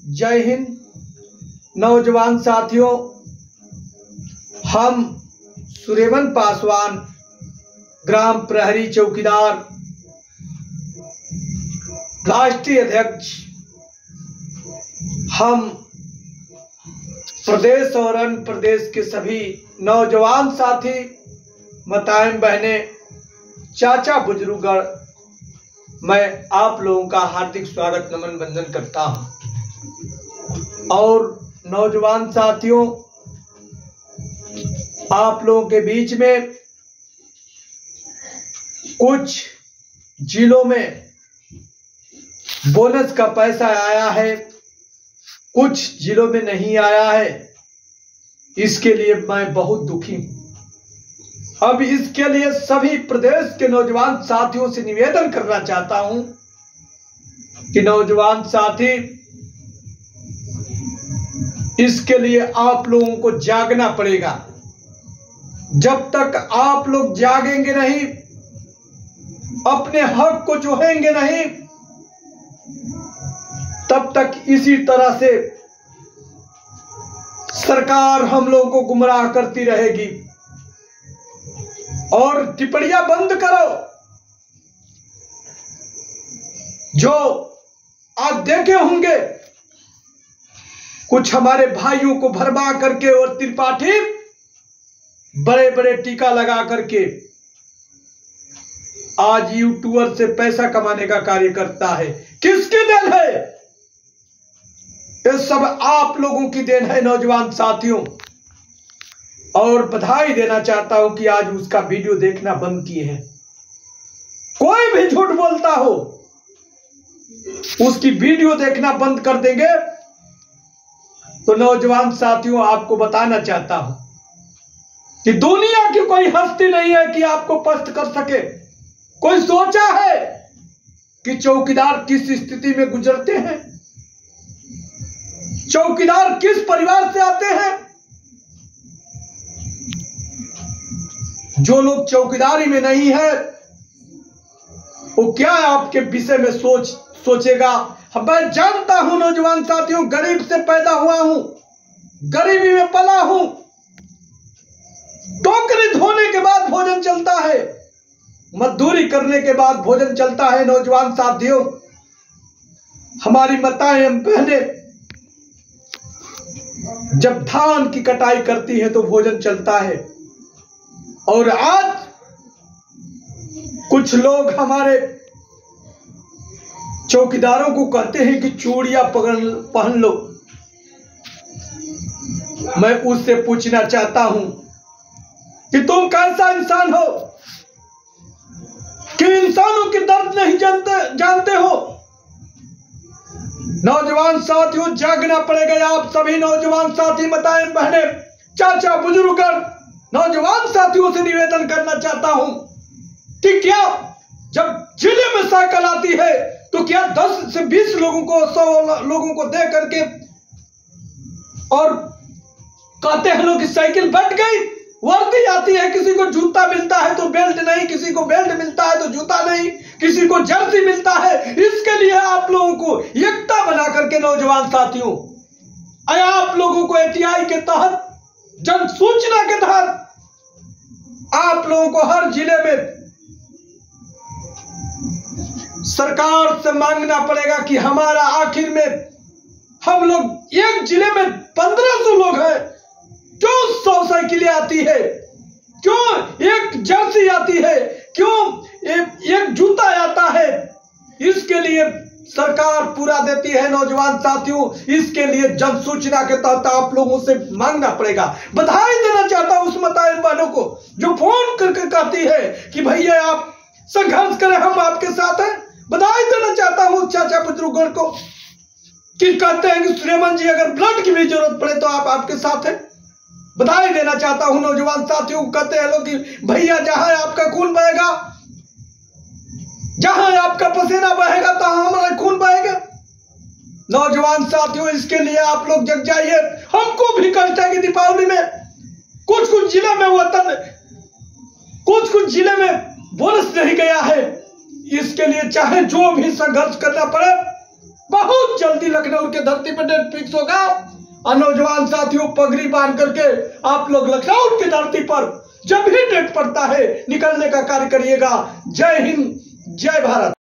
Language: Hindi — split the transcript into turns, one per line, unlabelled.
जय हिंद। नौजवान साथियों, हम सुरेमन पासवान, ग्राम प्रहरी चौकीदार, राष्ट्रीय अध्यक्ष, हम प्रदेश और अन्य प्रदेश के सभी नौजवान साथी, माताएं बहनें, चाचा बुजुर्गगण, मैं आप लोगों का हार्दिक स्वागत नमन वंदन करता हूं। और नौजवान साथियों, आप लोगों के बीच में कुछ जिलों में बोनस का पैसा आया है, कुछ जिलों में नहीं आया है। इसके लिए मैं बहुत दुखी हूं। अब इसके लिए सभी प्रदेश के नौजवान साथियों से निवेदन करना चाहता हूं कि नौजवान साथी, इसके लिए आप लोगों को जागना पड़ेगा। जब तक आप लोग जागेंगे नहीं, अपने हक को जोहेंगे नहीं, तब तक इसी तरह से सरकार हम लोगों को गुमराह करती रहेगी। और टिप्पणियां बंद करो। जो आप देखे होंगे, कुछ हमारे भाइयों को भरमा करके और त्रिपाठी बड़े बड़े टीका लगा करके आज यूट्यूबर से पैसा कमाने का कार्य करता है। किसकी देन है? ये सब आप लोगों की देन है नौजवान साथियों। और बधाई देना चाहता हूं कि आज उसका वीडियो देखना बंद किए हैं। कोई भी झूठ बोलता हो, उसकी वीडियो देखना बंद कर देंगे तो नौजवान साथियों, आपको बताना चाहता हूं कि दुनिया की कोई हस्ती नहीं है कि आपको पस्त कर सके। कोई सोचा है कि चौकीदार किस स्थिति में गुजरते हैं? चौकीदार किस परिवार से आते हैं? जो लोग चौकीदारी में नहीं है, वो क्या आपके विषय में सोचेगा? मैं जानता हूं नौजवान साथियों, गरीब से पैदा हुआ हूं, गरीबी में पला हूं। टोकरी धोने के बाद भोजन चलता है, मजदूरी करने के बाद भोजन चलता है। नौजवान साथियों, हमारी माताएं बहनें जब धान की कटाई करती है तो भोजन चलता है। और आज कुछ लोग हमारे चौकीदारों को कहते हैं कि चूड़ियां पहन लो। मैं उससे पूछना चाहता हूं कि तुम कैसा इंसान हो कि इंसानों के दर्द नहीं जानते हो? नौजवान साथियों, जागना पड़ेगा। आप सभी नौजवान साथी, माताएं बहनें, चाचा बुजुर्ग, नौजवान साथियों से निवेदन करना चाहता हूं कि क्या जब जिले में साइकिल आती है तो क्या 10 से 20 लोगों को, 100 लोगों को दे करके और कहते हैं लोग कि साइकिल बट गई। वर्दी आती है, किसी को जूता मिलता है तो बेल्ट नहीं, किसी को बेल्ट मिलता है तो जूता नहीं, किसी को जर्सी मिलता है। इसके लिए आप लोगों को एकता बना करके नौजवान साथियों, आप लोगों को एटीआई के तहत, जन सूचना के तहत आप लोगों को हर जिले में सरकार से मांगना पड़ेगा कि हमारा आखिर में हम लोग, एक जिले में 1500 लोग हैं, क्यों 100 साइकिलें आती है? क्यों एक जर्सी आती है? क्यों एक जूता आता है? इसके लिए सरकार पूरा देती है नौजवान साथियों। इसके लिए जन सूचना के तहत आप लोगों से मांगना पड़ेगा। बधाई देना चाहता हूं उस माताएं बहनों को जो फोन करके कहती है कि भैया आप संघर्ष करें, हम आपके साथ हैं। बधाई देना चाहता हूं चाचा बुजुर्गों को कि कहते हैं कि सुरेमन जी, अगर ब्लड की भी जरूरत पड़े तो आप आपके साथ हैं। बधाई देना चाहता हूं नौजवान साथियों को। कहते हैं लोग कि भैया, जहां आपका खून बहेगा, जहां आपका पसीना बहेगा, तहां हमारा खून बहेगा। नौजवान साथियों, इसके लिए आप लोग जग जाइए। हमको भी कष्ट है कि दीपावली में कुछ जिले में कुछ जिले में बोनस नहीं गया है। इसके लिए चाहे जो भी संघर्ष करना पड़े, बहुत जल्दी लखनऊ के धरती पर डेट फिक्स होगा। और नौजवान साथियों, पगड़ी बांध करके आप लोग लखनऊ की धरती पर जब भी डेट पड़ता है निकलने का कार्य करिएगा। जय हिंद, जय भारत।